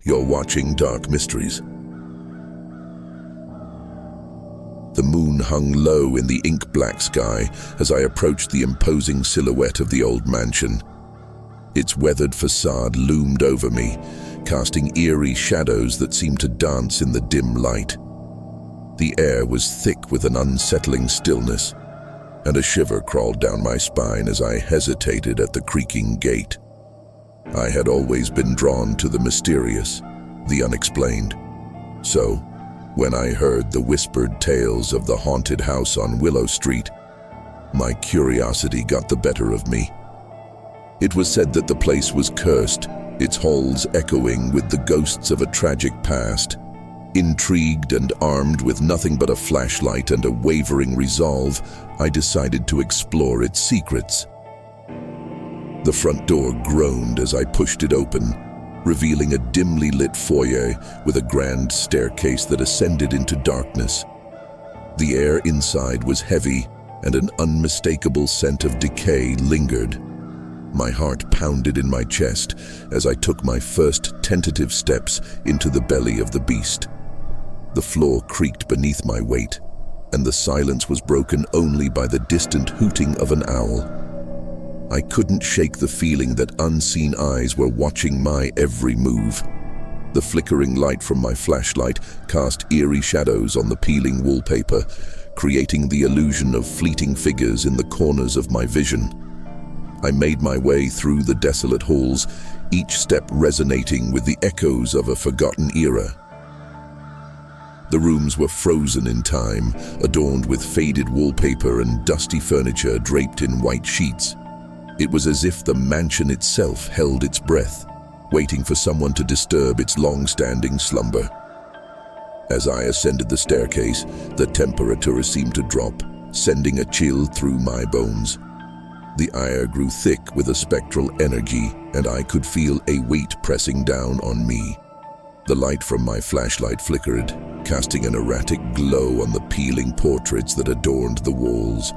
You're watching Dark Mysteries. The moon hung low in the ink-black sky as I approached the imposing silhouette of the old mansion. Its weathered facade loomed over me, casting eerie shadows that seemed to dance in the dim light. The air was thick with an unsettling stillness, and a shiver crawled down my spine as I hesitated at the creaking gate. I had always been drawn to the mysterious, the unexplained. So, when I heard the whispered tales of the haunted house on Willow Street, my curiosity got the better of me. It was said that the place was cursed, its halls echoing with the ghosts of a tragic past. Intrigued and armed with nothing but a flashlight and a wavering resolve, I decided to explore its secrets. The front door groaned as I pushed it open, revealing a dimly lit foyer with a grand staircase that ascended into darkness. The air inside was heavy, and an unmistakable scent of decay lingered. My heart pounded in my chest as I took my first tentative steps into the belly of the beast. The floor creaked beneath my weight, and the silence was broken only by the distant hooting of an owl. I couldn't shake the feeling that unseen eyes were watching my every move. The flickering light from my flashlight cast eerie shadows on the peeling wallpaper, creating the illusion of fleeting figures in the corners of my vision. I made my way through the desolate halls, each step resonating with the echoes of a forgotten era. The rooms were frozen in time, adorned with faded wallpaper and dusty furniture draped in white sheets. It was as if the mansion itself held its breath, waiting for someone to disturb its long-standing slumber. As I ascended the staircase, the temperature seemed to drop, sending a chill through my bones. The air grew thick with a spectral energy, and I could feel a weight pressing down on me. The light from my flashlight flickered, casting an erratic glow on the peeling portraits that adorned the walls.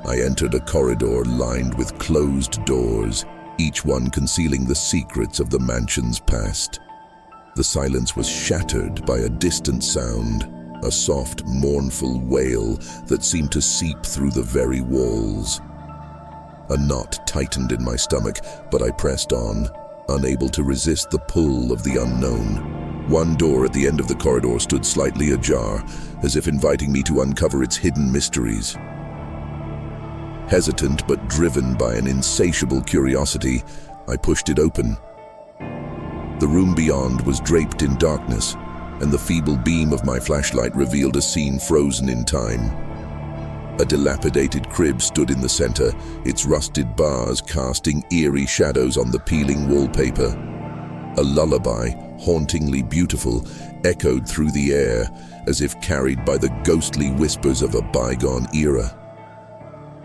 I entered a corridor lined with closed doors, each one concealing the secrets of the mansion's past. The silence was shattered by a distant sound, a soft, mournful wail that seemed to seep through the very walls. A knot tightened in my stomach, but I pressed on, unable to resist the pull of the unknown. One door at the end of the corridor stood slightly ajar, as if inviting me to uncover its hidden mysteries. Hesitant but driven by an insatiable curiosity, I pushed it open. The room beyond was draped in darkness, and the feeble beam of my flashlight revealed a scene frozen in time. A dilapidated crib stood in the center, its rusted bars casting eerie shadows on the peeling wallpaper. A lullaby, hauntingly beautiful, echoed through the air, as if carried by the ghostly whispers of a bygone era.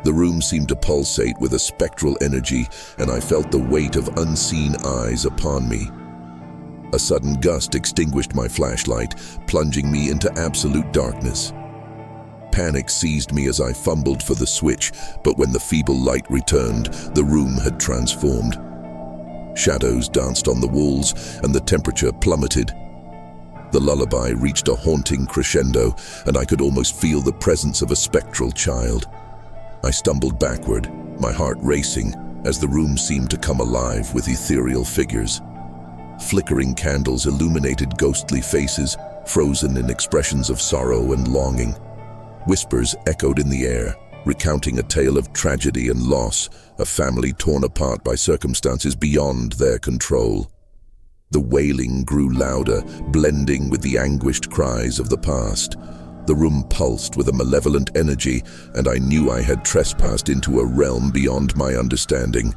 The room seemed to pulsate with a spectral energy, and I felt the weight of unseen eyes upon me. A sudden gust extinguished my flashlight, plunging me into absolute darkness. Panic seized me as I fumbled for the switch, but when the feeble light returned, the room had transformed. Shadows danced on the walls, and the temperature plummeted. The lullaby reached a haunting crescendo, and I could almost feel the presence of a spectral child. I stumbled backward, my heart racing, as the room seemed to come alive with ethereal figures. Flickering candles illuminated ghostly faces, frozen in expressions of sorrow and longing. Whispers echoed in the air, recounting a tale of tragedy and loss, a family torn apart by circumstances beyond their control. The wailing grew louder, blending with the anguished cries of the past. The room pulsed with a malevolent energy, and I knew I had trespassed into a realm beyond my understanding.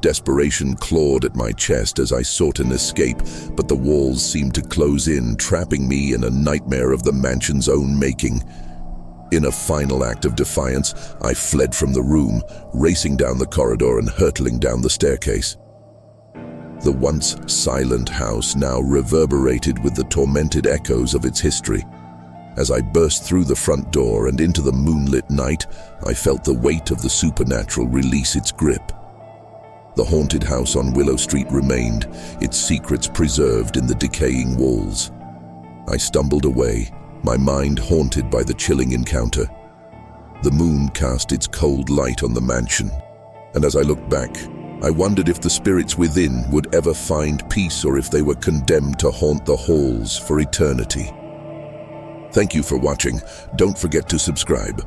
Desperation clawed at my chest as I sought an escape, but the walls seemed to close in, trapping me in a nightmare of the mansion's own making. In a final act of defiance, I fled from the room, racing down the corridor and hurtling down the staircase. The once silent house now reverberated with the tormented echoes of its history. As I burst through the front door and into the moonlit night, I felt the weight of the supernatural release its grip. The haunted house on Willow Street remained, its secrets preserved in the decaying walls. I stumbled away, my mind haunted by the chilling encounter. The moon cast its cold light on the mansion, and as I looked back, I wondered if the spirits within would ever find peace or if they were condemned to haunt the halls for eternity. Thank you for watching. Don't forget to subscribe.